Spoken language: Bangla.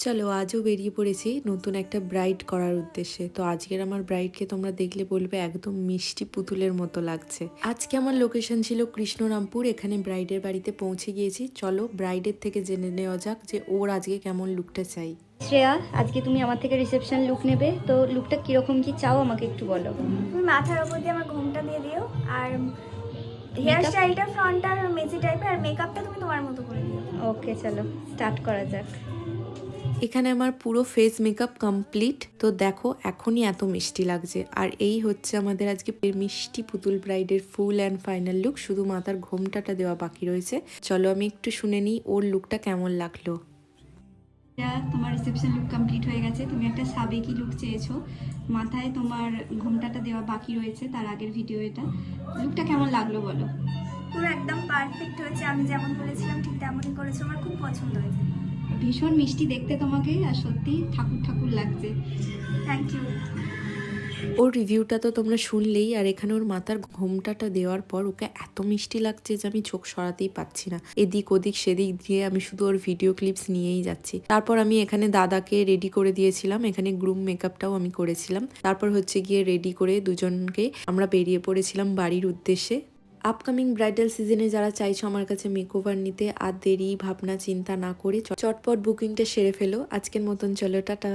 চলো আজও বেরিয়ে পড়েছি নতুন একটা ব্রাইড করার উদ্দেশ্যে। তো আজকের আমার ব্রাইডকে তোমরা দেখলে বলবে একদম মিষ্টি পুতুলের মতো লাগছে। আজকে আমার লোকেশন ছিল কৃষ্ণরামপুর, এখানে ব্রাইডের বাড়িতে পৌঁছে গিয়েছি। চলো ব্রাইডের থেকে জেনে নেওয়া যাক যে ওর আজকে কেমন লুকটা চাই। শ্রেয়া, আজকে তুমি আমার থেকে রিসেপশন লুক নেবে, তো লুকটা কিরকম কি চাও আমাকে একটু বলো। তুমি মাথার উপর দিয়ে আমার ঘোমটা দিয়ে দিও, আর হেয়ার Makeup? স্টাইলটা ফ্রন্টটা মেসি টাইপের, আর মেকআপটা তুমি তোমার মতো করে দিও। ওকে, চলো স্টার্ট করা যাক। এখানে আমার পুরো ফেস মেকআপ কমপ্লিট। তো দেখো এখনই এত মিষ্টি লাগছে। আর এই হচ্ছে আমাদের আজকে মিষ্টি পুতুল ব্রাইডের ফুল অ্যান্ড ফাইনাল লুক। শুধু মাথার ঘোমটাটা দেওয়া বাকি রয়েছে। চলো আমি একটু শুনে নিই ওর লুকটা কেমন লাগলো। তোমার রিসেপশন লুক কমপ্লিট হয়ে গেছে। তুমি একটা সাবেকি লুক চেয়েছো, মাথায় তোমার ঘোমটাটা দেওয়া বাকি রয়েছে, তার আগের ভিডিও এটা। লুকটা কেমন লাগলো বলো। পুরো একদম পারফেক্ট হয়েছে, আমি যেমন বলেছিলাম ঠিক তেমনই করেছো, আমার খুব পছন্দ হয়েছে। ভীষণ মিষ্টি দেখতে তোমাকে, আর সত্যি ঠাকুর ঠাকুর লাগছে। Thank you. ওর রিভিউটা তো তোমরা শুনলেই। আর এখানে ওর মাথার ঘোমটাটা দেওয়ার পর ওকে এত মিষ্টি লাগছে যে আমি চোখ সরাতেই পাচ্ছি না। এদিক ওদিক সেদিক দিয়ে আমি শুধু ওর ভিডিও ক্লিপস নিয়েই যাচ্ছি। তারপর আমি এখানে দাদাকে রেডি করে দিয়েছিলাম, এখানে গ্রুম মেকআপটাও আমি করেছিলাম। তারপর হচ্ছে গিয়ে রেডি করে দুজনকে আমরা বেরিয়ে পড়েছিলাম বাড়ির উদ্দেশ্যে। আপকামিং ব্রাইডাল সিজনে যারা চাইছো আমার কাছে মেকওভার নিতে, আর দেরি ভাবনা চিন্তা না করে চটপট বুকিংটা সেরে ফেলো। আজকের মতন চলো, টাটা।